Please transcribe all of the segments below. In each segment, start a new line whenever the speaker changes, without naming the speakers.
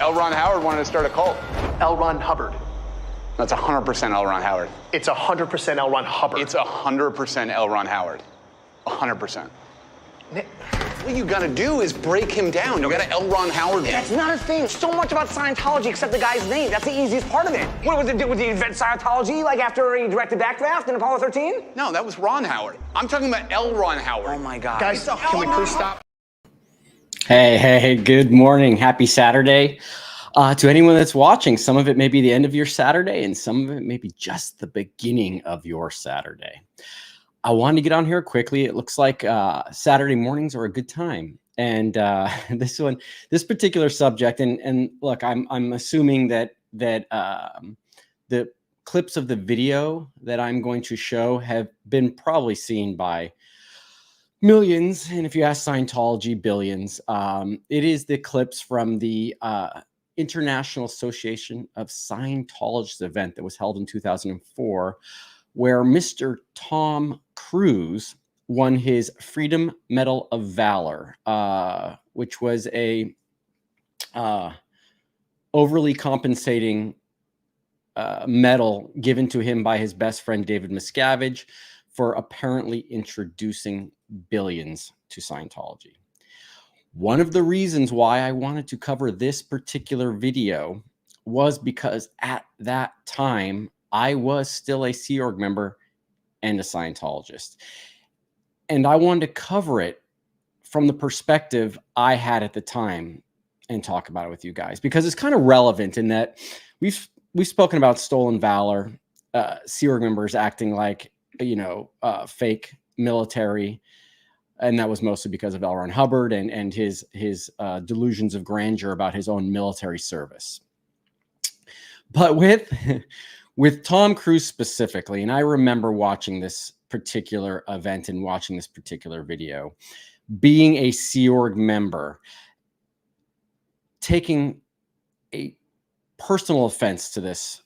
L. Ron Howard wanted to start a cult.
L. Ron Hubbard.
That's 100% L. Ron Howard.
It's 100% L. Ron Hubbard.
It's 100% L. Ron Howard. 100%. What you gotta do is break him down. You gotta L. Ron Howard him.
That's not a thing. So much about Scientology except the guy's name. That's the easiest part of it. What was it? Did he invent Scientology like after he directed Backdraft in Apollo 13?
No, that was Ron Howard. I'm talking about L. Ron Howard.
Oh my God.
Guys, can we please stop?
Hey, good morning. Happy Saturday. To anyone that's watching, some of it may be the end of your Saturday and some of it may be just the beginning of your Saturday. I wanted to get on here quickly. It looks like Saturday mornings are a good time. And this particular subject, and look, I'm assuming that the clips of the video that I'm going to show have been probably seen by millions, and if you ask Scientology, billions. It is the clips from the International Association of Scientologists event that was held in 2004, where Mr. Tom Cruise won his Freedom Medal of Valor, which was a overly compensating medal given to him by his best friend David Miscavige for apparently introducing billions to Scientology. One of the reasons why I wanted to cover this particular video was because at that time, I was still a Sea Org member and a Scientologist. And I wanted to cover it from the perspective I had at the time and talk about it with you guys, because it's kind of relevant in that we've spoken about stolen valor, Sea Org members acting like, fake military. And that was mostly because of L. Ron Hubbard and his delusions of grandeur about his own military service. But with Tom Cruise specifically, and I remember watching this particular event and watching this particular video, being a Sea Org member, taking a personal offense to this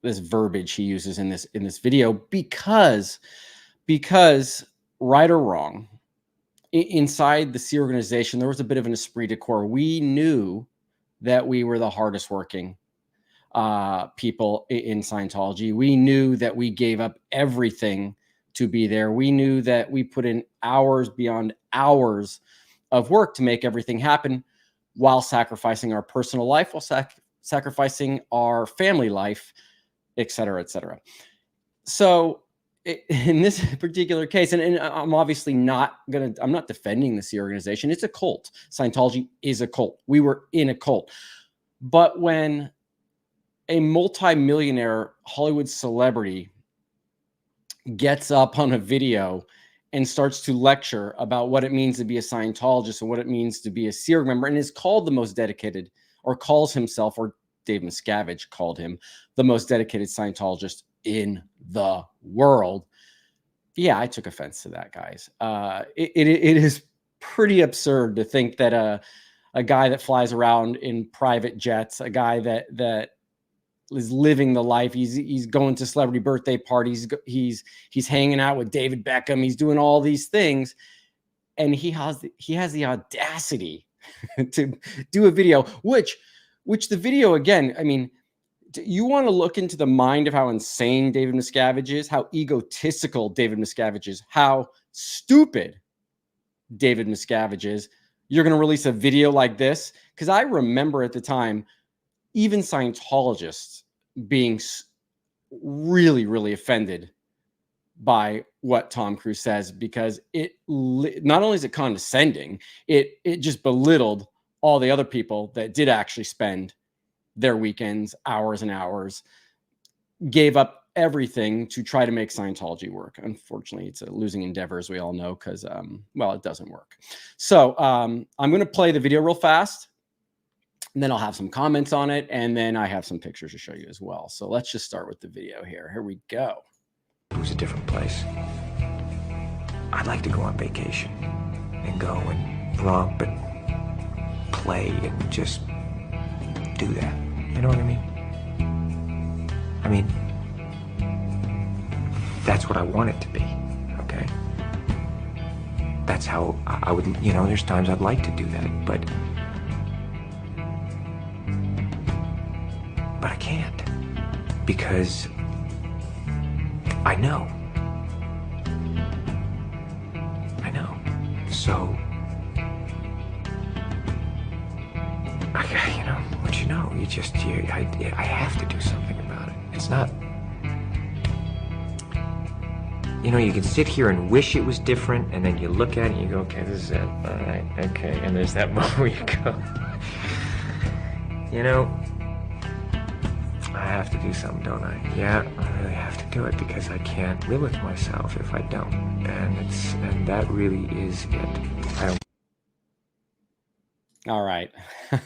verbiage he uses in this video, because right or wrong, inside the Sea organization, there was a bit of an esprit de corps. We knew that we were the hardest working people in Scientology. We knew that we gave up everything to be there. We knew that we put in hours beyond hours of work to make everything happen, while sacrificing our personal life, while sacrificing our family life, et cetera, et cetera. So in this particular case, and I'm obviously I'm not defending the Sea organization. It's a cult. Scientology is a cult. We were in a cult. But when a multi-millionaire Hollywood celebrity gets up on a video and starts to lecture about what it means to be a Scientologist and what it means to be a Sea Org member, and is called the most dedicated, or calls himself, or Dave Miscavige called him, the most dedicated Scientologist in the world. Yeah, I took offense to that, guys. It is pretty absurd to think that a guy that flies around in private jets, a guy that is living the life, he's going to celebrity birthday parties, he's hanging out with David Beckham, he's doing all these things, and he has the audacity to do a video, which the video, again, I mean, you want to look into the mind of how insane David Miscavige is, how egotistical David Miscavige is, how stupid David Miscavige is. You're going to release a video like this? Because I remember at the time, even Scientologists being really, really offended by what Tom Cruise says, because it not only is it condescending, it just belittled all the other people that did actually spend their weekends, hours and hours, gave up everything to try to make Scientology work. Unfortunately, it's a losing endeavor, as we all know, because, it doesn't work. So I'm going to play the video real fast, and then I'll have some comments on it, and then I have some pictures to show you as well. So let's just start with the video here. Here we go.
It was a different place. I'd like to go on vacation and go and romp and play and just do that. You know what I mean? That's what I want it to be, okay? That's how I would, there's times I'd like to do that, but But I can't, because I know. I know. So, you know, what you know, I have to do something about it. It's not, you know, you can sit here and wish it was different, and then you look at it and you go, okay, this is it. All right, okay. And there's that moment where you go, you know, I have to do something, don't I? Yeah, I really have to do it, because I can't live with myself if I don't. And that really is it.
All right.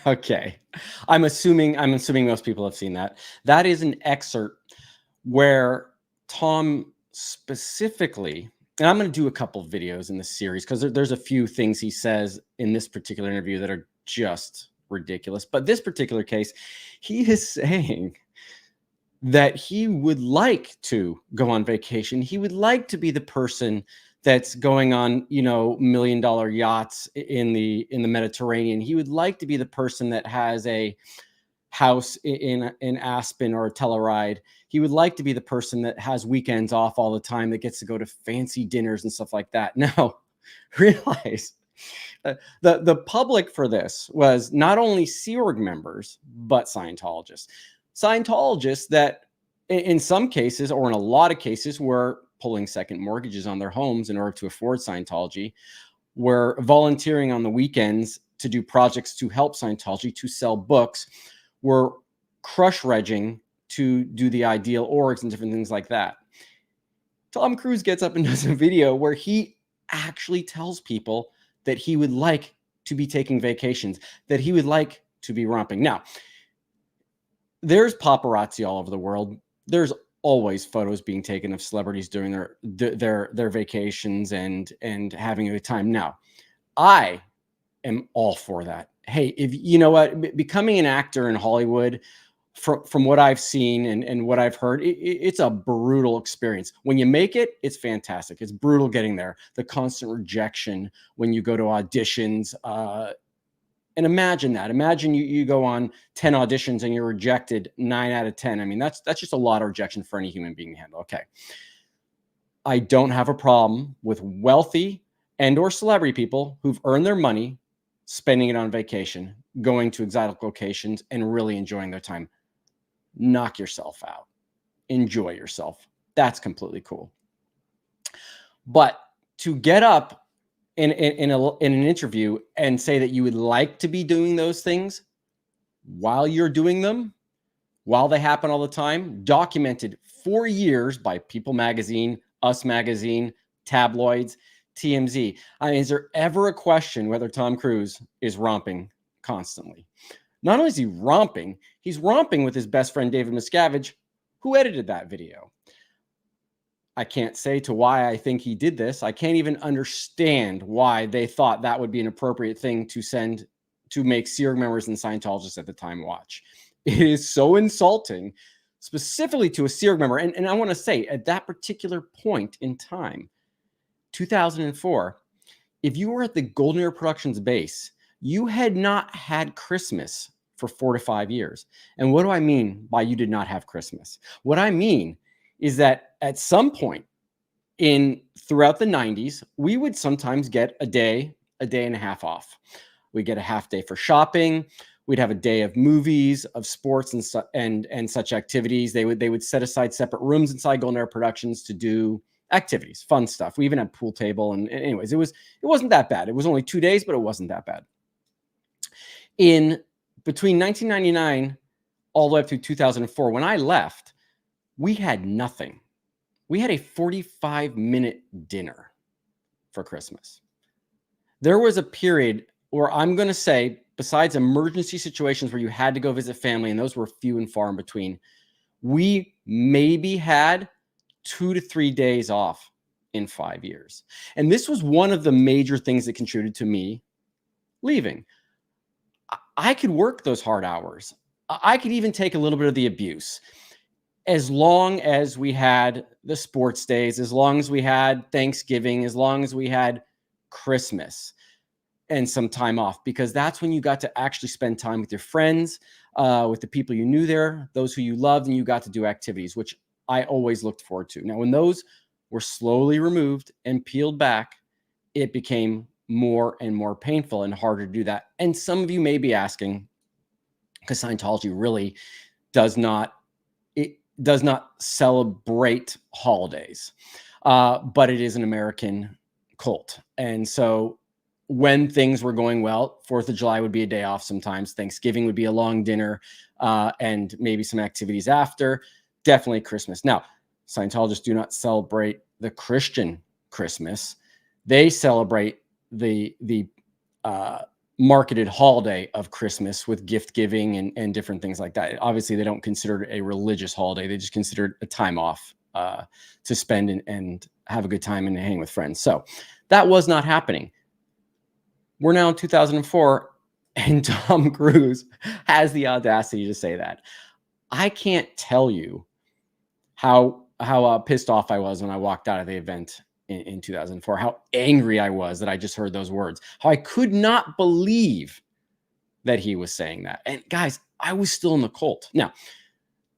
Okay. I'm assuming most people have seen that. That is an excerpt where Tom specifically, and I'm going to do a couple of videos in this series because there's a few things he says in this particular interview that are just ridiculous. But this particular case, he is saying that he would like to go on vacation. He would like to be the person that's going on, you know, $1 million yachts in the Mediterranean. He would like to be the person that has a house in Aspen or a Telluride. He would like to be the person that has weekends off all the time, that gets to go to fancy dinners and stuff like that. Now, realize the public for this was not only Sea Org members, but Scientologists. Scientologists that in some cases, or in a lot of cases, were pulling second mortgages on their homes in order to afford Scientology, were volunteering on the weekends to do projects to help Scientology, to sell books, were crush regging to do the ideal orgs and different things like that. Tom Cruise gets up and does a video where he actually tells people that he would like to be taking vacations, that he would like to be romping. Now, there's paparazzi all over the world. There's always photos being taken of celebrities during their vacations and having a good time. Now, I am all for that. Hey, if you know what, becoming an actor in Hollywood, from what I've seen and what I've heard, it's a brutal experience. When you make it, it's fantastic. It's brutal getting there. The constant rejection when you go to auditions. And imagine that. Imagine you go on 10 auditions and you're rejected 9 out of 10. I mean, that's just a lot of rejection for any human being to handle. Okay. I don't have a problem with wealthy and or celebrity people who've earned their money, spending it on vacation, going to exotic locations and really enjoying their time. Knock yourself out. Enjoy yourself. That's completely cool. But to get up in an interview and say that you would like to be doing those things while you're doing them, while they happen all the time, documented for years by People Magazine, Us Magazine, tabloids, TMZ. I mean, is there ever a question whether Tom Cruise is romping constantly? Not only is he romping, he's romping with his best friend, David Miscavige, who edited that video. I can't say to why I think he did this. I can't even understand why they thought that would be an appropriate thing to send to make Sea Org members and Scientologists at the time watch. It is so insulting, specifically to a Sea Org member. And I want to say, at that particular point in time, 2004, if you were at the Golden Era Productions base, you had not had Christmas for 4 to 5 years. And what do I mean by you did not have Christmas? What I mean is that at some point throughout the 90s, we would sometimes get a day and a half off. We'd get a half day for shopping. We'd have a day of movies, of sports and such activities. They would set aside separate rooms inside Golden Era Productions to do activities, fun stuff. We even had pool table. And anyways, it wasn't that bad. It was only 2 days, but it wasn't that bad. In between 1999 all the way up to 2004, when I left, we had nothing. We had a 45-minute dinner for Christmas. There was a period where I'm going to say, besides emergency situations where you had to go visit family, and those were few and far in between, we maybe had 2 to 3 days off in 5 years. And this was one of the major things that contributed to me leaving. I could work those hard hours. I could even take a little bit of the abuse. As long as we had the sports days, as long as we had Thanksgiving, as long as we had Christmas. and some time off, because that's when you got to actually spend time with your friends, with the people you knew there, those who you loved, and you got to do activities, which I always looked forward to. Now, when those were slowly removed and peeled back, it became more and more painful and harder to do that. And some of you may be asking, because Scientology really does not celebrate holidays, but it is an American cult. And so when things were going well, 4th of July would be a day off sometimes. Thanksgiving would be a long dinner, and maybe some activities after. Definitely Christmas. Now, Scientologists do not celebrate the Christian Christmas. They celebrate the marketed holiday of Christmas with gift giving and different things like that. Obviously, they don't consider it a religious holiday. They just consider it a time off to spend and have a good time and hang with friends. So that was not happening. We're now in 2004, and Tom Cruise has the audacity to say that. I can't tell you how pissed off I was when I walked out of the event in 2004, how angry I was that I just heard those words, how I could not believe that he was saying that. And guys, I was still in the cult. Now,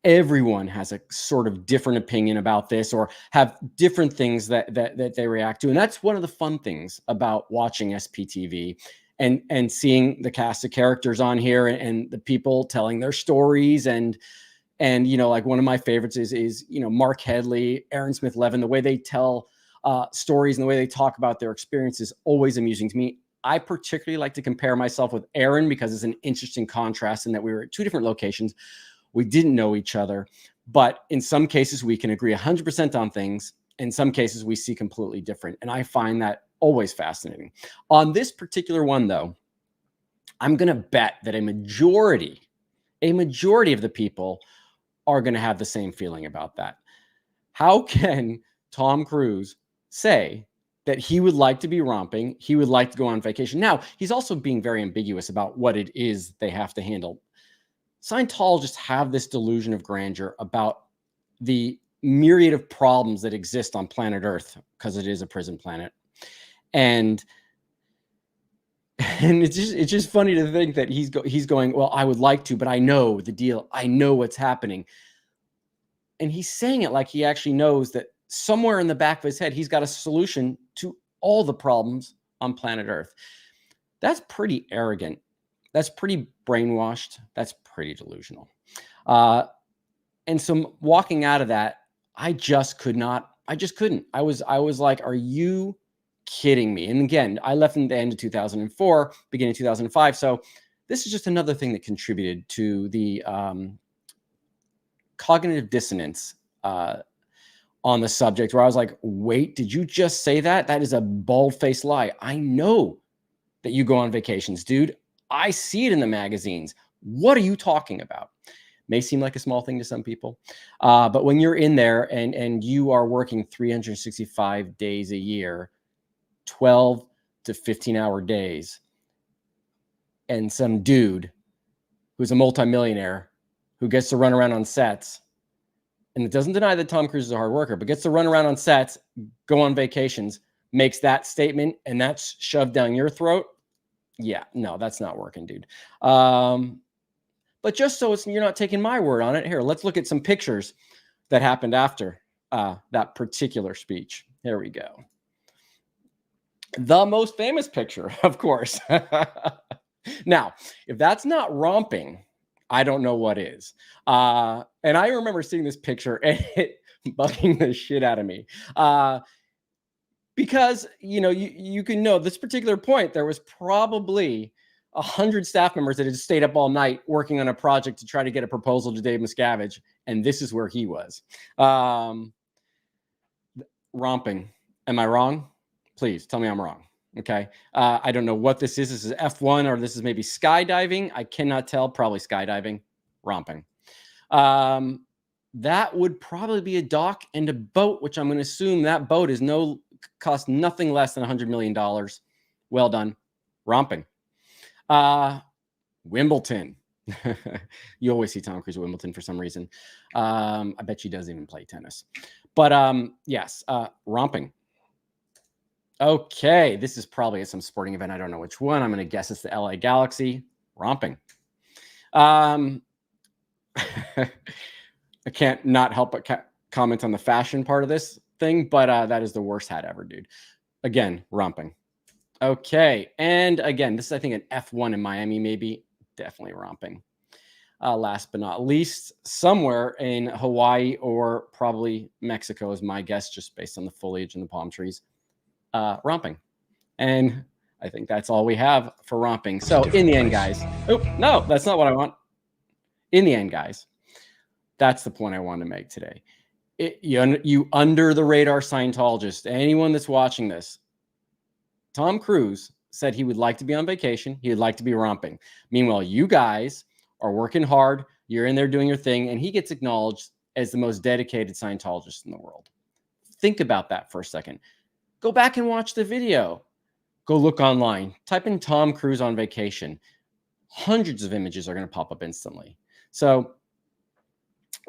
everyone has a sort of different opinion about this, or have different things that they react to. And that's one of the fun things about watching SPTV and seeing the cast of characters on here and the people telling their stories. And like one of my favorites is Mark Headley, Aaron Smith Levin, the way they tell stories and the way they talk about their experiences, always amusing to me. I particularly like to compare myself with Aaron because it's an interesting contrast in that we were at 2 different locations. We didn't know each other, but in some cases we can agree 100% on things. In some cases we see completely different. And I find that always fascinating. On this particular one though, I'm going to bet that a majority of the people are going to have the same feeling about that. How can Tom Cruise say that he would like to be romping, he would like to go on vacation? Now, he's also being very ambiguous about what it is they have to handle. Scientologists have this delusion of grandeur about the myriad of problems that exist on planet Earth, because it is a prison planet. And it's just funny to think that he's going, well, I would like to, but I know the deal. I know what's happening. And he's saying it like he actually knows that somewhere in the back of his head, he's got a solution to all the problems on planet Earth. That's pretty arrogant. That's pretty brainwashed. That's pretty delusional. And so walking out of that, I just couldn't. I was like, are you kidding me? And again, I left in the end of 2004, beginning of 2005. So this is just another thing that contributed to the cognitive dissonance on the subject, where I was like, wait, did you just say that? That is a bald-faced lie. I know that you go on vacations, dude. I see it in the magazines. What are you talking about? May seem like a small thing to some people, but when you're in there and you are working 365 days a year, 12 to 15-hour days, and some dude who's a multimillionaire who gets to run around on sets, and it doesn't deny that Tom Cruise is a hard worker, but gets to run around on sets, go on vacations, makes that statement, and that's shoved down your throat. Yeah, no, that's not working, dude. But just so you're not taking my word on it, here, let's look at some pictures that happened after that particular speech. Here we go. The most famous picture, of course. Now, if that's not romping, I don't know what is. And I remember seeing this picture and it bugging the shit out of me. Because, you can know this particular point, there was probably 100 staff members that had stayed up all night working on a project to try to get a proposal to Dave Miscavige. And this is where he was. Romping. Am I wrong? Please tell me I'm wrong. Okay. I don't know what this is. This is F1 or this is maybe skydiving. I cannot tell. Probably skydiving. Romping. That would probably be a dock and a boat, which I'm going to assume that boat is cost nothing less than $100 million. Well done. Romping. Wimbledon. You always see Tom Cruise at Wimbledon for some reason. I bet she doesn't even play tennis. But yes, romping. Okay, this is probably at some sporting event. I don't know which one. I'm going to guess it's the LA Galaxy. Romping. I can't not help but comment on the fashion part of this thing, but that is the worst hat ever, dude. Again, romping. Okay, and again, this is, I think, an F1 in Miami, maybe. Definitely romping. Last but not least, somewhere in Hawaii or probably Mexico is my guess, just based on the foliage and the palm trees. Romping. And I think that's all we have for romping. So in the end, guys, oh, no, that's not what I want. In the end, guys, that's the point I want to make today. You under the radar Scientologist, anyone that's watching this, Tom Cruise said he would like to be on vacation. He would like to be romping. Meanwhile, you guys are working hard. You're in there doing your thing, and he gets acknowledged as the most dedicated Scientologist in the world. Think about that for a second. Go back and watch the video. Go look online. Type in Tom Cruise on vacation. Hundreds of images are going to pop up instantly. So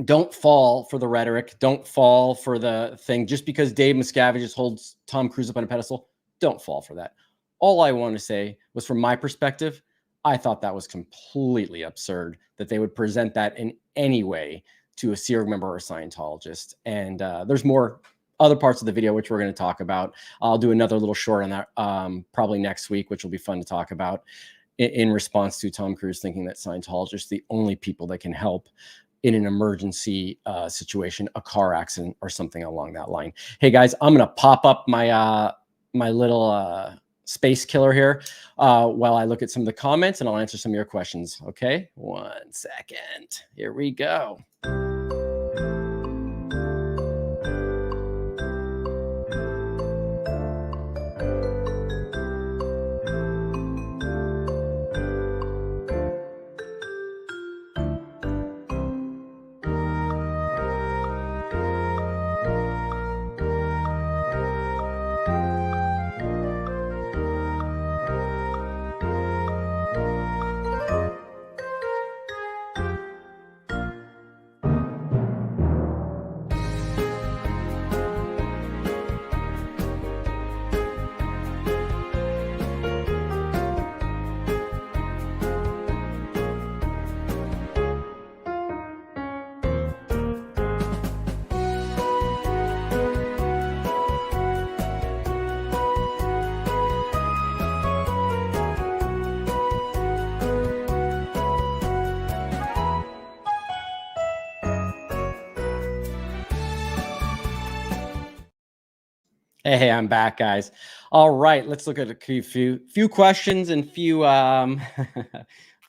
don't fall for the rhetoric. Don't fall for the thing. Just because Dave Miscavige just holds Tom Cruise up on a pedestal, don't fall for that. All I want to say was, from my perspective, I thought that was completely absurd that they would present that in any way to a Sea Org member or a Scientologist. And there's more other parts of the video, which we're going to talk about. I'll do another little short on that probably next week, which will be fun to talk about in response to Tom Cruise thinking that Scientologists are the only people that can help in an emergency situation, a car accident or something along that line. Hey guys, I'm going to pop up my my little space killer here while I look at some of the comments, and I'll answer some of your questions. Okay, 1 second. Here we go. Hey, I'm back, guys. All right, let's look at a few questions and few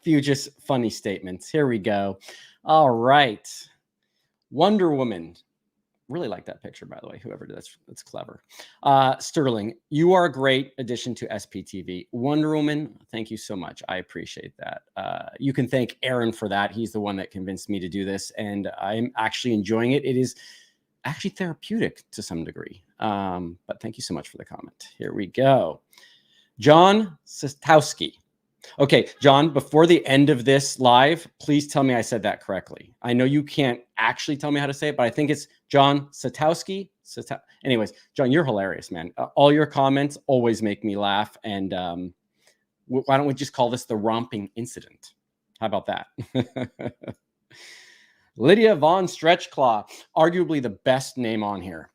just funny statements. Here we go. All right, Wonder Woman. Really like that picture, by the way. Whoever did that's clever. Sterling, you are a great addition to SPTV. Wonder Woman, thank you so much. I appreciate that. You can thank Aaron for that. He's the one that convinced me to do this, and I'm actually enjoying it. It is actually therapeutic to some degree. But thank you so much for the comment. Here we go. John Sostowski. Okay, John, before the end of this live, please tell me I said that correctly. I know you can't actually tell me how to say it, but I think it's John Sostowski. Anyways, John, you're hilarious, man. All your comments always make me laugh. And why don't we just call this the romping incident? How about that? Lydia Von Stretchclaw, arguably the best name on here.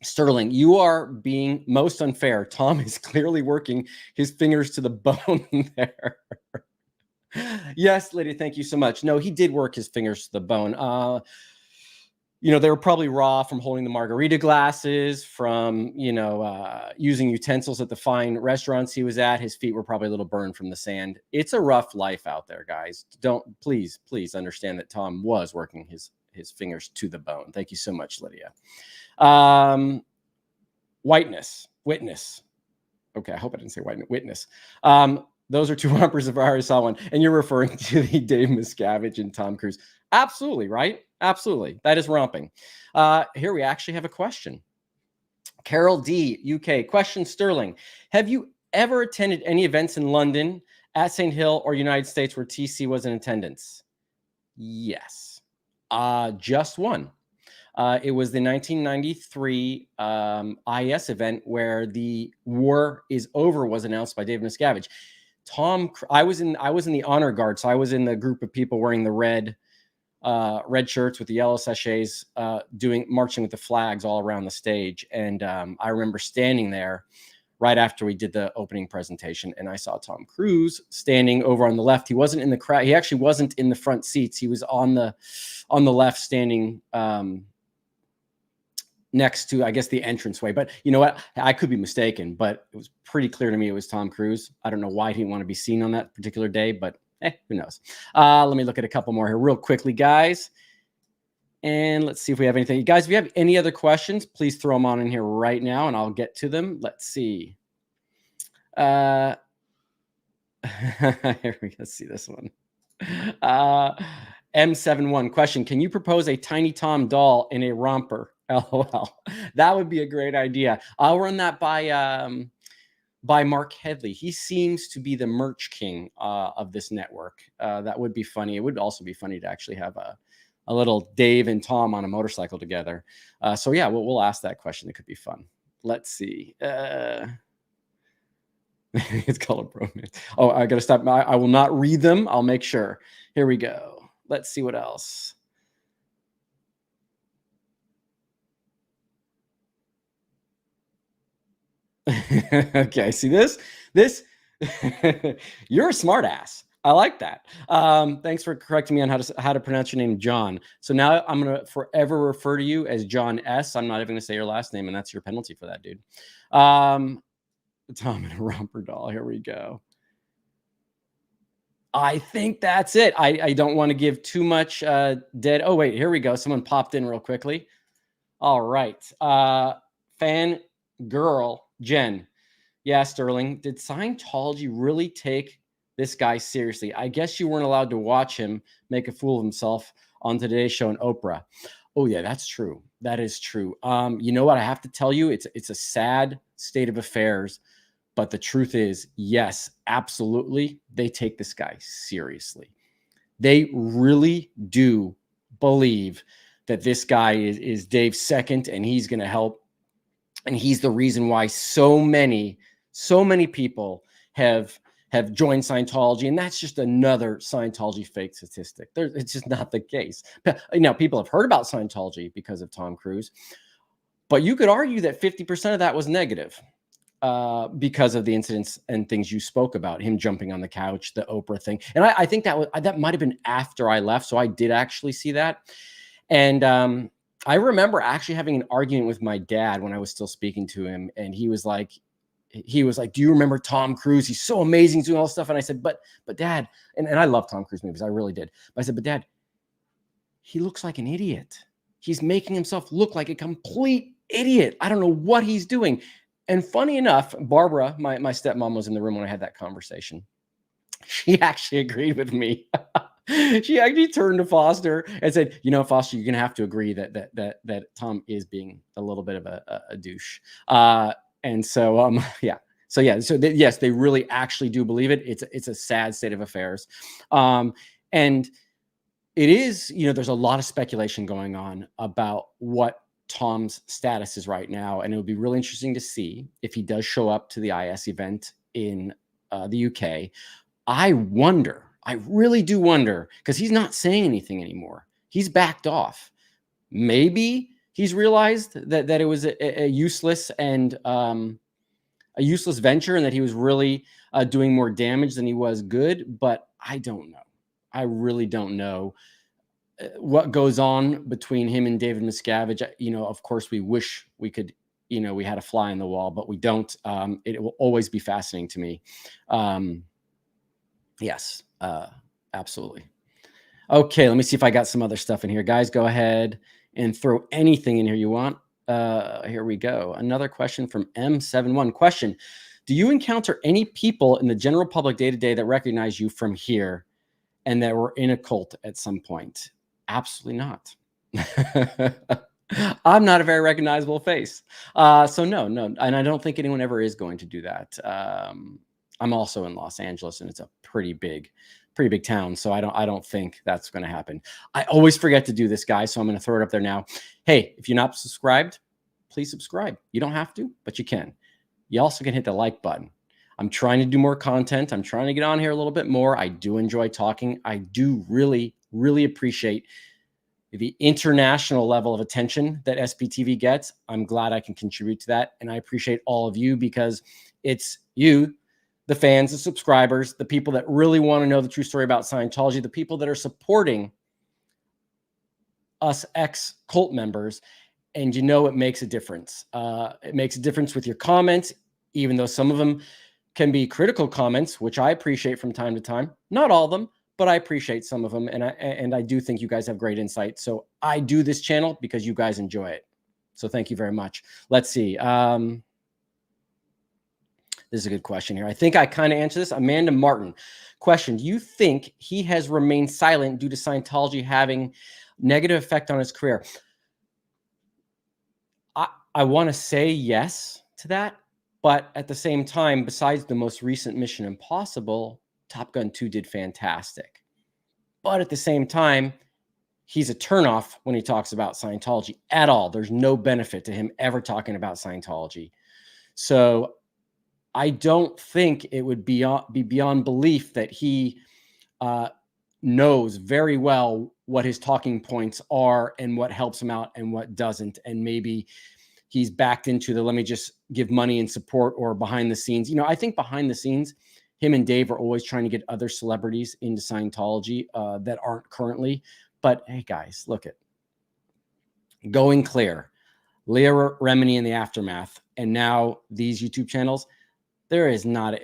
Sterling, you are being most unfair. Tom is clearly working his fingers to the bone there. Yes, Lydia, thank you so much. No, he did work his fingers to the bone. You know, they were probably raw from holding the margarita glasses, from, you know, using utensils at the fine restaurants he was at. His feet were probably a little burned from the sand. It's a rough life out there, guys. Please understand that Tom was working his fingers to the bone. Thank you so much, Lydia. Witness. Okay, I hope I didn't say witness. Those are two rompers if I already saw one. And you're referring to the Dave Miscavige and Tom Cruise. Absolutely, right? Absolutely. That is romping. Here we actually have a question. Carol D, UK. Question, Sterling. Have you ever attended any events in London, at St. Hill, or United States where TC was in attendance? Yes. Just one. It was the 1993 IS event where the war is over was announced by David Miscavige. I was in the honor guard, so I was in the group of people wearing the red shirts with the yellow sachets, marching with the flags all around the stage. And I remember standing there right after we did the opening presentation, and I saw Tom Cruise standing over on the left. He wasn't in the crowd. He actually wasn't in the front seats. He was on the left, standing next to, I guess, the entranceway. But you know what? I could be mistaken, but it was pretty clear to me it was Tom Cruise. I don't know why he didn't want to be seen on that particular day, but who knows? Let me look at a couple more here real quickly, guys. And let's see if we have anything. Guys, if you have any other questions, please throw them on in here right now, and I'll get to them. Let's see. Here we go. Let's see this one. M71 question. Can you propose a Tiny Tom doll in a romper? LOL. That would be a great idea. I'll run that by Mark Headley. He seems to be the merch king of this network. That would be funny. It would also be funny to actually have a little Dave and Tom on a motorcycle together. So yeah, we'll ask that question. It could be fun. Let's see. It's called a bromance. Oh, I got to stop. I will not read them. I'll make sure. Here we go. Let's see what else. Okay, see this? You're a smart ass. I like that. Thanks for correcting me on how to pronounce your name, John. So now I'm going to forever refer to you as John S. I'm not even going to say your last name, and that's your penalty for that, dude. Tom and a romper doll. Here we go. I think that's it. I don't want to give too much dead. Oh, wait, here we go. Someone popped in real quickly. All right. Fan girl Jen. Yeah, Sterling. Did Scientology really take this guy seriously? I guess you weren't allowed to watch him make a fool of himself on Today's Show and Oprah. Oh, yeah, that's true. That is true. You know what? I have to tell you, it's a sad state of affairs. But the truth is, yes, absolutely, they take this guy seriously. They really do believe that this guy is Dave's second, and he's going to help. And he's the reason why so many people have joined Scientology. And that's just another Scientology fake statistic. It's just not the case. Now, people have heard about Scientology because of Tom Cruise, but you could argue that 50% of that was negative. Because of the incidents and things you spoke about, him jumping on the couch, the Oprah thing. And I think that might have been after I left. So I did actually see that. And I remember actually having an argument with my dad when I was still speaking to him. And he was like, do you remember Tom Cruise? He's so amazing doing all this stuff. And I said, but Dad, and I love Tom Cruise movies. I really did. But I said, but Dad, he looks like an idiot. He's making himself look like a complete idiot. I don't know what he's doing. And funny enough, Barbara, my stepmom, was in the room when I had that conversation. She actually agreed with me. She actually turned to Foster and said, "You know, Foster, you're going to have to agree that Tom is being a little bit of a douche." And so, yeah. So yeah. So yes, they really actually do believe it. It's a sad state of affairs, and it is. You know, there's a lot of speculation going on about what Tom's status is right now, and it would be really interesting to see if he does show up to the IS event in the UK. I really do wonder, because he's not saying anything anymore. He's backed off. Maybe he's realized that it was a useless and a useless venture, and that he was really doing more damage than he was good. But I don't know. I really don't know what goes on between him and David Miscavige. You know, of course, we wish we could, you know, we had a fly in the wall, but we don't. It will always be fascinating to me. Yes, absolutely. Okay, let me see if I got some other stuff in here. Guys, go ahead and throw anything in here you want. Here we go. Another question from M71. Question: do you encounter any people in the general public day-to-day that recognize you from here and that were in a cult at some point? Absolutely not. I'm not a very recognizable face. So no. And I don't think anyone ever is going to do that. I'm also in Los Angeles, and it's a pretty big town. So I don't think that's going to happen. I always forget to do this, guys. So I'm going to throw it up there now. Hey, if you're not subscribed, please subscribe. You don't have to, but you can. You also can hit the like button. I'm trying to do more content. I'm trying to get on here a little bit more. I do enjoy talking. I do really, really appreciate the international level of attention that SPTV gets. I'm glad I can contribute to that. And I appreciate all of you, because it's you, the fans, the subscribers, the people that really want to know the true story about Scientology, the people that are supporting us ex-cult members. And it makes a difference. It makes a difference with your comments, even though some of them can be critical comments, which I appreciate from time to time. Not all of them, but I appreciate some of them. And I do think you guys have great insight. So I do this channel because you guys enjoy it. So thank you very much. Let's see. This is a good question here. I think I kind of answered this. Amanda Martin. Question: do you think he has remained silent due to Scientology having negative effect on his career? I want to say yes to that. But at the same time, besides the most recent Mission Impossible, Top Gun 2 did fantastic. But at the same time, he's a turnoff when he talks about Scientology at all. There's no benefit to him ever talking about Scientology. So I don't think it would be beyond belief that he knows very well what his talking points are and what helps him out and what doesn't. And maybe he's backed into the let me just give money and support, or behind the scenes. I think behind the scenes, him and Dave are always trying to get other celebrities into Scientology that aren't currently. But hey, guys, look at Going Clear, Leah Remini in the Aftermath, and now these YouTube channels. There is not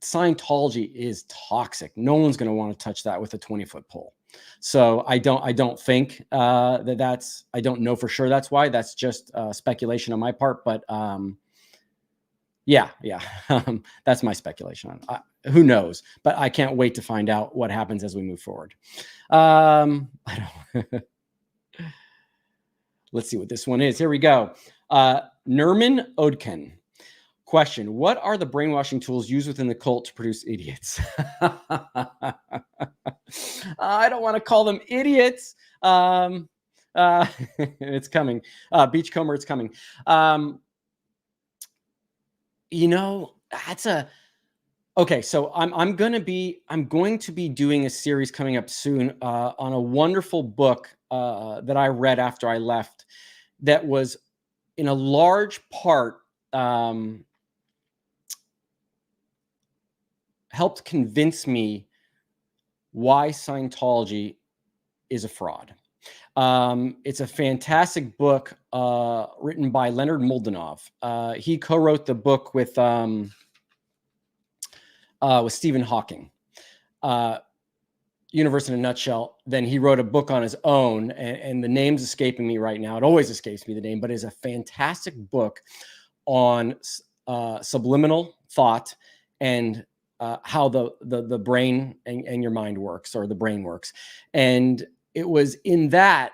Scientology is toxic. No one's going to want to touch that with a 20-foot pole. So I don't think that's, I don't know for sure that's why. That's just speculation on my part. But yeah. That's my speculation. Who knows? But I can't wait to find out what happens as we move forward. I don't. Let's see what this one is. Here we go. Nerman Odken. Question: what are the brainwashing tools used within the cult to produce idiots? I don't want to call them idiots. It's coming. Beachcomber, it's coming. That's a okay. So I'm going to be doing a series coming up soon on a wonderful book that I read after I left. That was in a large part helped convince me why Scientology is a fraud. It's a fantastic book written by Leonard Moldenov. He co-wrote the book with Stephen Hawking, Universe in a Nutshell. Then he wrote a book on his own, and the name's escaping me right now. It always escapes me the name, but it's a fantastic book on subliminal thought and how the brain and your mind works, or the brain works. And it was in that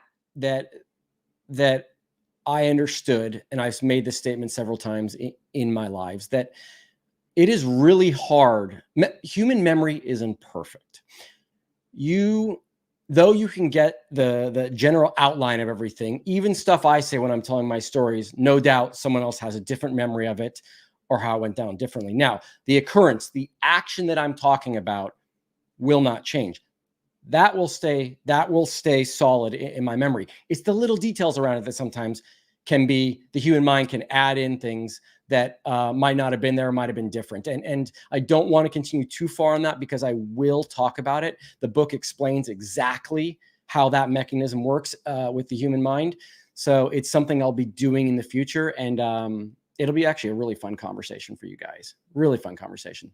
I understood, and I've made this statement several times in my lives, that it is really hard. Human memory isn't perfect. Though you can get the general outline of everything, even stuff I say when I'm telling my stories, no doubt someone else has a different memory of it, or how it went down differently. Now, the occurrence, the action that I'm talking about will not change. That will stay solid in my memory. It's the little details around it that sometimes the human mind can add in things that might not have been there, might have been different. And I don't want to continue too far on that, because I will talk about it. The book explains exactly how that mechanism works with the human mind. So it's something I'll be doing in the future. And it'll be actually a really fun conversation for you guys. Really fun conversation.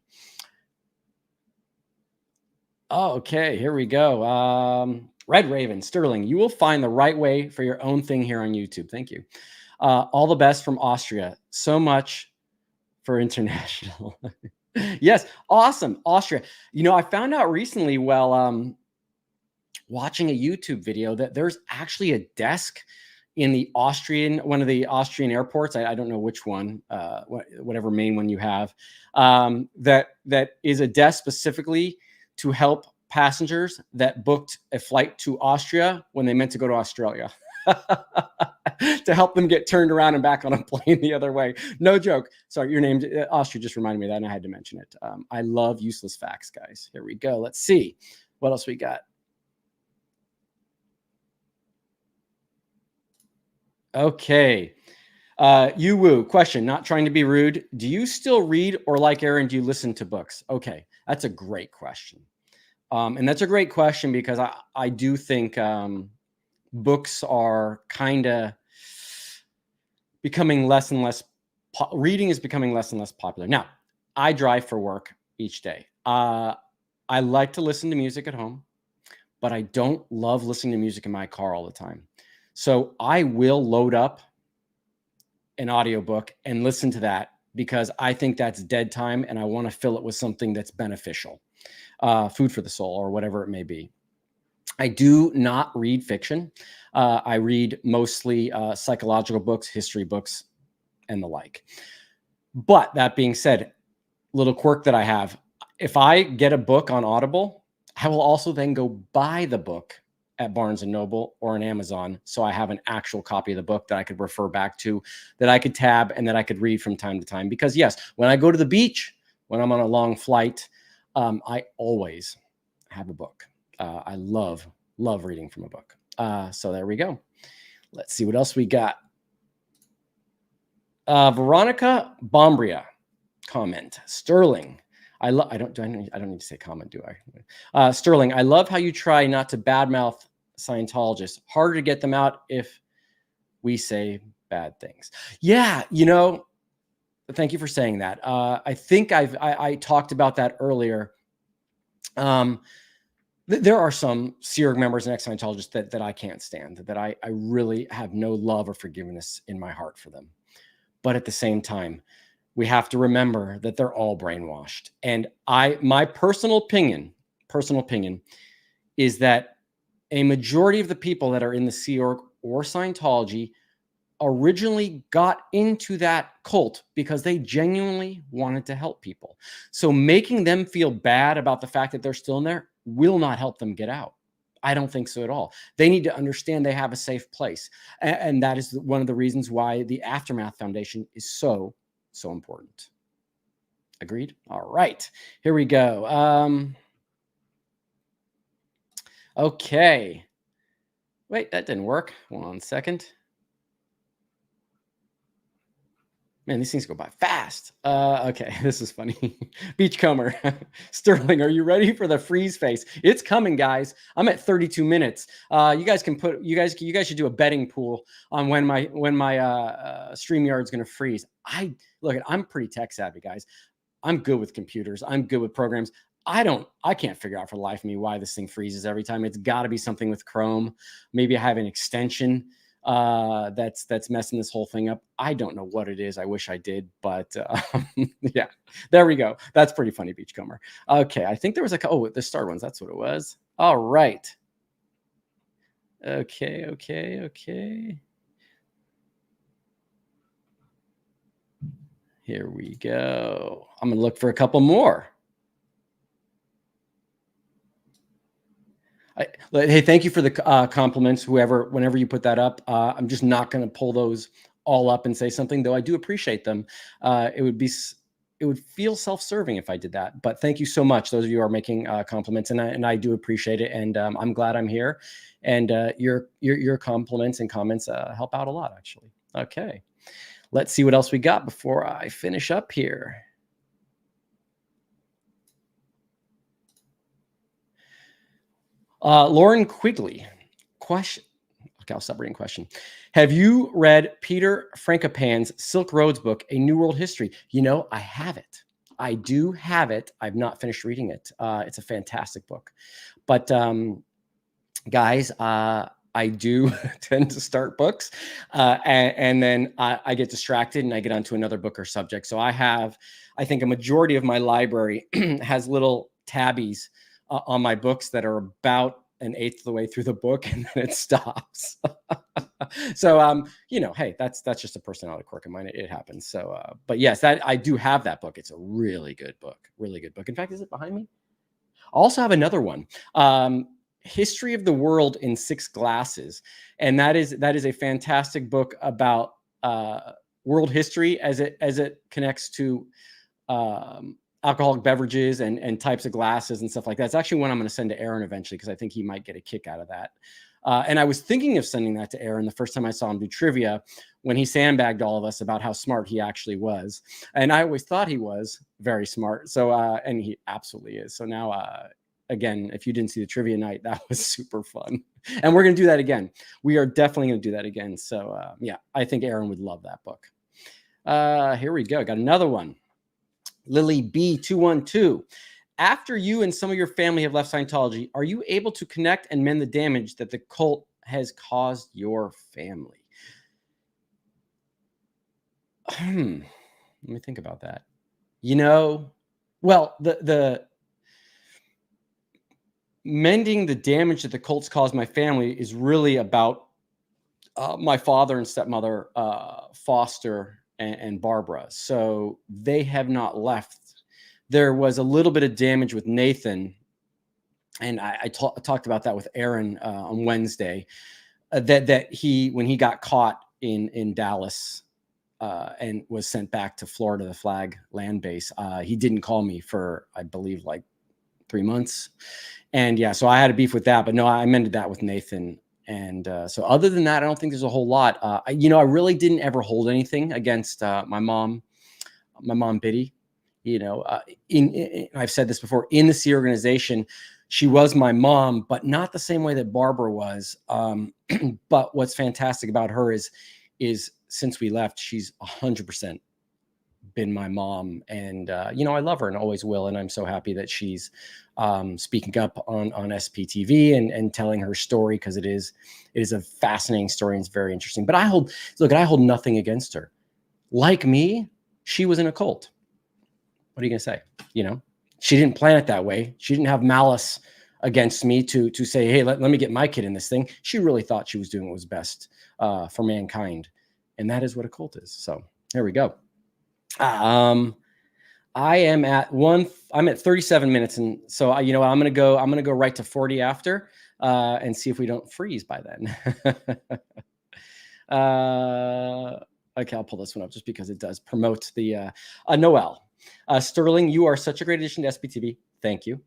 Okay, here we go. Red Raven, Sterling, you will find the right way for your own thing here on YouTube. Thank you. All the best from Austria. So much for international. Yes, awesome. Austria. I found out recently while watching a YouTube video that there's actually a desk in the one of the Austrian airports. I don't know which one, whatever main one you have, that is a desk specifically to help passengers that booked a flight to Austria when they meant to go to Australia. To help them get turned around and back on a plane the other way. No joke. Sorry, your name, Austria, just reminded me of that, and I had to mention it. I love useless facts, guys. Here we go. Let's see what else we got. Okay. Yu Wu, question, not trying to be rude. Do you still read, or like Aaron, do you listen to books? Okay, that's a great question. And that's a great question because I do think books are kind of becoming less and less, reading is becoming less and less popular. Now, I drive for work each day. I like to listen to music at home, but I don't love listening to music in my car all the time. So I will load up an audiobook and listen to that because I think that's dead time and I want to fill it with something that's beneficial, food for the soul or whatever it may be. I do not read fiction. I read mostly psychological books, history books, and the like. But that being said, little quirk that I have, if I get a book on Audible, I will also then go buy the book at Barnes & Noble or on Amazon. So I have an actual copy of the book that I could refer back to, that I could tab and that I could read from time to time. Because yes, when I go to the beach, when I'm on a long flight, I always have a book. I love reading from a book. So there we go. Let's see what else we got. Veronica Bombria comment. Sterling. I don't need to say comment, do I? Sterling, I love how you try not to badmouth Scientologists. Harder to get them out if we say bad things. Yeah, thank you for saying that. I think I talked about that earlier. There are some Sea Org members and ex-Scientologists that I can't stand, that I really have no love or forgiveness in my heart for them. But at the same time, we have to remember that they're all brainwashed. And my personal opinion is that a majority of the people that are in the Sea Org or Scientology originally got into that cult because they genuinely wanted to help people. So making them feel bad about the fact that they're still in there will not help them get out. I don't think so at all. They need to understand they have a safe place. And that is one of the reasons why the Aftermath Foundation is so important. Agreed? All right, here we go. Okay. Wait, that didn't work. Hold on a second. Man, these things go by fast. Okay, this is funny. Beachcomber. Sterling, are you ready for the freeze face? It's coming, guys. I'm at 32 minutes. You guys should do a betting pool on when my StreamYard's gonna freeze. I'm pretty tech savvy, guys. I'm good with computers. I'm good with programs. I can't figure out for the life of me why this thing freezes every time. It's got to be something with Chrome. Maybe I have an extension that's messing this whole thing up. I don't know what it is. I wish I did, but yeah, there we go. That's pretty funny, Beachcomber. Okay, I think there was the Star ones. That's what it was. All right. Okay. Here we go. I'm gonna look for a couple more. Hey, thank you for the compliments, whenever you put that up. I'm just not going to pull those all up and say something, though I do appreciate them. It would feel self-serving if I did that. But thank you so much. Those of you who are making compliments, and I do appreciate it. And I'm glad I'm here. And your compliments and comments help out a lot, actually. Okay, let's see what else we got before I finish up here. Lauren Quigley, question. Okay, I'll stop reading question. Have you read Peter Frankopan's Silk Roads book, A New World History? I have it. I do have it. I've not finished reading it. It's a fantastic book. But guys, I do tend to start books and then I get distracted and I get onto another book or subject. So I think a majority of my library has little tabbies on my books that are about 1/8 of the way through the book and then it stops. So, hey, that's just a personality quirk of mine. It happens. So, but yes, that I do have that book. It's a really good book. Really good book. In fact, is it behind me? I also have another one. History of the World in 6 Glasses. And that is a fantastic book about world history as it connects to alcoholic beverages and types of glasses and stuff like that. It's actually one I'm going to send to Aaron eventually, because I think he might get a kick out of that. And I was thinking of sending that to Aaron the first time I saw him do trivia, when he sandbagged all of us about how smart he actually was. And I always thought he was very smart. So, and he absolutely is. So now, again, if you didn't see the trivia night, that was super fun. And we're going to do that again. We are definitely going to do that again. So, yeah, I think Aaron would love that book. Here we go. Got another one. Lily B212. After you and some of your family have left Scientology, are you able to connect and mend the damage that the cult has caused your family? Let me think about that. Well, the mending the damage that the cults caused my family is really about my father and stepmother, Foster and Barbara. So they have not left. There was a little bit of damage with Nathan, and I talked about that with Aaron on Wednesday. That he, when he got caught in Dallas and was sent back to Florida, the Flag land base, he didn't call me for, I believe, like 3 months. And yeah, so I had a beef with that, but no, I mended that with Nathan. And so other than that, I don't think there's a whole lot. I really didn't ever hold anything against my mom, Biddy. I've said this before, in the C organization, she was my mom, but not the same way that Barbara was. But what's fantastic about her is since we left, she's 100% been my mom. And, I love her and always will. And I'm so happy that she's speaking up on SPTV and telling her story, because it is a fascinating story and it's very interesting. But I hold nothing against her. Like me, she was in a cult. What are you going to say? She didn't plan it that way. She didn't have malice against me to say, hey, let me get my kid in this thing. She really thought she was doing what was best for mankind. And that is what a cult is. So there we go. I'm at 37 minutes. And so, I'm going to go right to 40 after and see if we don't freeze by then. Okay, I'll pull this one up just because it does promote the Noel. Sterling, you are such a great addition to SPTV. Thank you.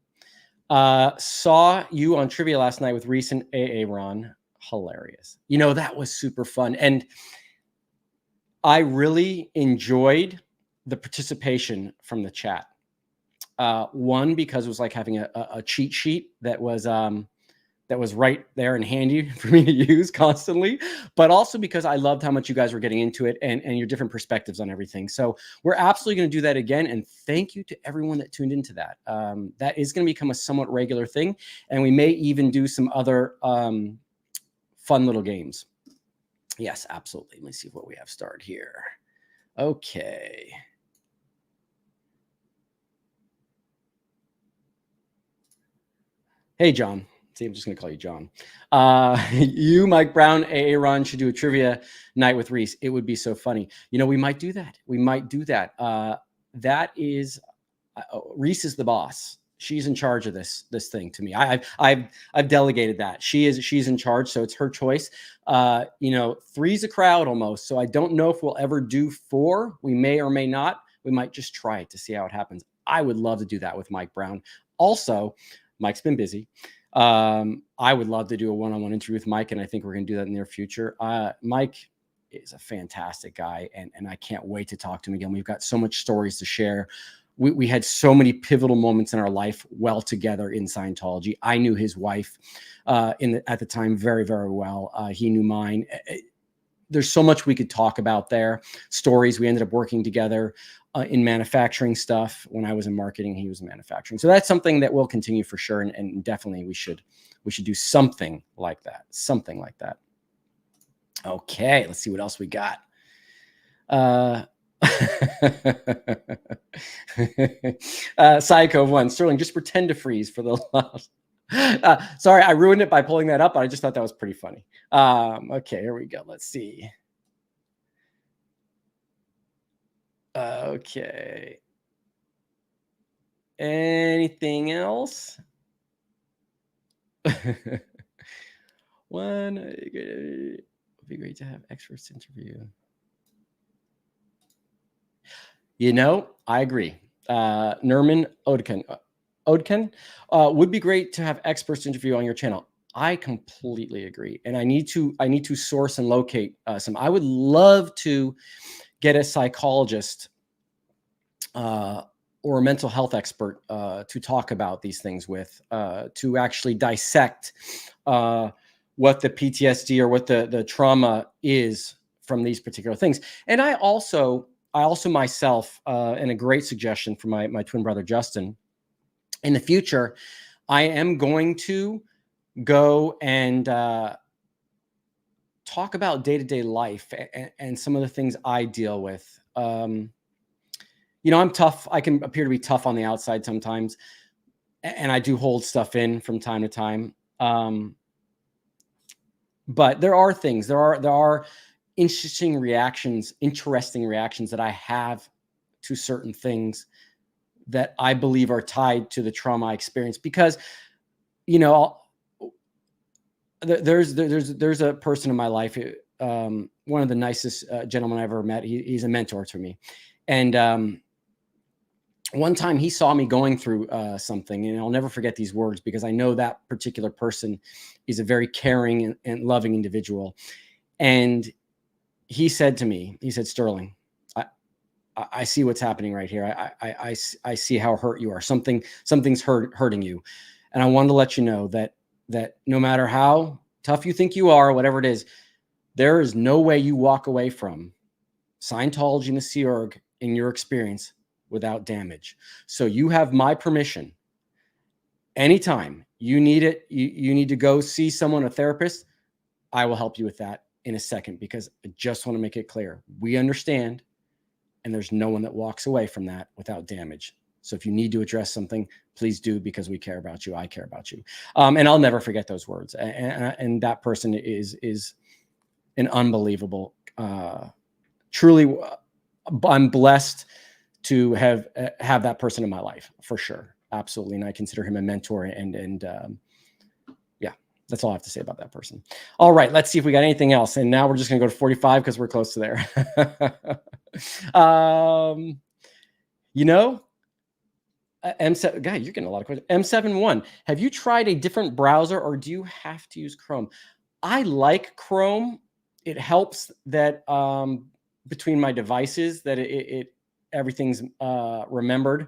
Saw you on trivia last night with recent AA Ron. Hilarious. That was super fun. And I really enjoyed the participation from the chat. One, because it was like having a cheat sheet that was right there and handy for me to use constantly, but also because I loved how much you guys were getting into it and your different perspectives on everything. So we're absolutely going to do that again. And thank you to everyone that tuned into that. That is going to become a somewhat regular thing. And we may even do some other fun little games. Yes, absolutely. Let me see what we have started here. Okay. Hey, John. See, I'm just going to call you John. You, Mike Brown, AA Ron should do a trivia night with Reese. It would be so funny. We might do that. That is, Reese is the boss. She's in charge of this thing to me. I've delegated that. She's in charge, so it's her choice. Three's a crowd almost. So I don't know if we'll ever do 4. We may or may not. We might just try it to see how it happens. I would love to do that with Mike Brown. Also, Mike's been busy. I would love to do a one-on-one interview with Mike, and I think we're going to do that in the near future. Mike is a fantastic guy, and I can't wait to talk to him again. We've got so much stories to share. We had so many pivotal moments in our life well together in Scientology. I knew his wife at the time very, very well. He knew mine. There's so much we could talk about there. Stories. We ended up working together in manufacturing stuff. When I was in marketing, he was in manufacturing. So that's something that will continue for sure. And definitely we should do something like that. Something like that. Okay, let's see what else we got. Psycho 1. Sterling, just pretend to freeze for the last. Sorry, I ruined it by pulling that up, but I just thought that was pretty funny. Okay, here we go. Let's see. Okay. Anything else? One, it'd be great to have experts interview. You know, I agree. Nerman Odkin, would be great to have experts interview on your channel. I completely agree, and I need to source and locate some. I would love to get a psychologist or a mental health expert to talk about these things with, to actually dissect what the PTSD or what the trauma is from these particular things. And I also myself, and a great suggestion from my twin brother, Justin, in the future, I am going to go and talk about day-to-day life and some of the things I deal with. You know, I'm tough. I can appear to be tough on the outside sometimes, and I do hold stuff in from time to time. But there are things, there are interesting reactions that I have to certain things that I believe are tied to the trauma I experienced. Because, you know, there's a person in my life, one of the nicest gentlemen I ever met. He's a mentor to me, and one time he saw me going through something, and I'll never forget these words because I know that particular person is a very caring and loving individual. And he said to me, he said, "Sterling, I see what's happening right here. I see how hurt you are. Something's hurting you. And I wanted to let you know that no matter how tough you think you are, whatever it is, there is no way you walk away from Scientology and the Sea Org in your experience without damage. So you have my permission. Anytime you need it, you need to go see someone, a therapist, I will help you with that in a second, because I just want to make it clear. We understand, and there's no one that walks away from that without damage. So if you need to address something, please do, because we care about you. I care about you." And I'll never forget those words. And that person is an unbelievable, truly, I'm blessed to have that person in my life, for sure. Absolutely. And I consider him a mentor, and yeah, that's all I have to say about that person. All right, let's see if we got anything else. And now we're just going to go to 45 because we're close to there. You know, M7, guy, you're getting a lot of questions. M71, have you tried a different browser, or do you have to use Chrome? I like Chrome. It helps that between my devices that everything's remembered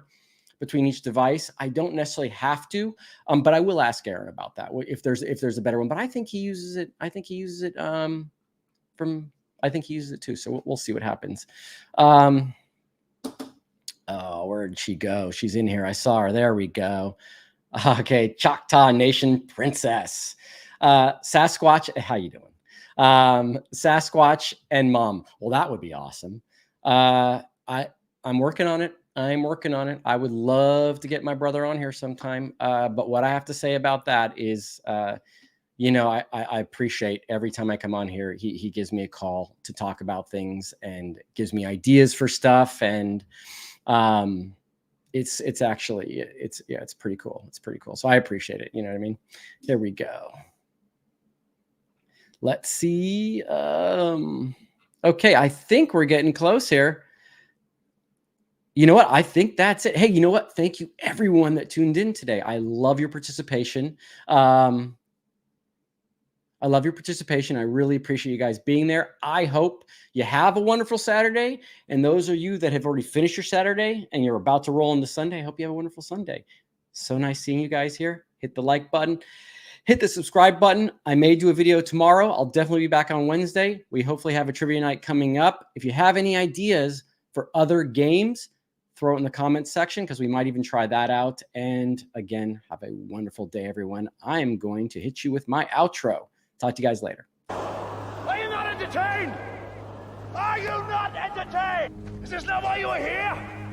between each device. I don't necessarily have to, but I will ask Aaron about that if there's a better one. But I think he uses it. I think he uses it too. So we'll see what happens. Oh, where did she go? She's in here. I saw her. There we go. Okay, Choctaw Nation Princess, Sasquatch. How you doing? Sasquatch and Mom. Well, that would be awesome. I'm working on it. I'm working on it. I would love to get my brother on here sometime. But what I have to say about that is, you know, I appreciate every time I come on here, he gives me a call to talk about things and gives me ideas for stuff. And it's pretty cool. It's pretty cool. So I appreciate it. You know what I mean? There we go. Let's see. Okay. I think we're getting close here. You know what? I think that's it. Hey, you know what? Thank you everyone that tuned in today. I love your participation. I love your participation. I really appreciate you guys being there. I hope you have a wonderful Saturday. And those of you that have already finished your Saturday and you're about to roll into Sunday, I hope you have a wonderful Sunday. So nice seeing you guys here. Hit the like button. Hit the subscribe button. I may do a video tomorrow. I'll definitely be back on Wednesday. We hopefully have a trivia night coming up. If you have any ideas for other games, throw it in the comments section, because we might even try that out. And again, have a wonderful day, everyone. I am going to hit you with my outro. Talk to you guys later.
Are you not entertained? Are you not entertained? Is this not why you are here?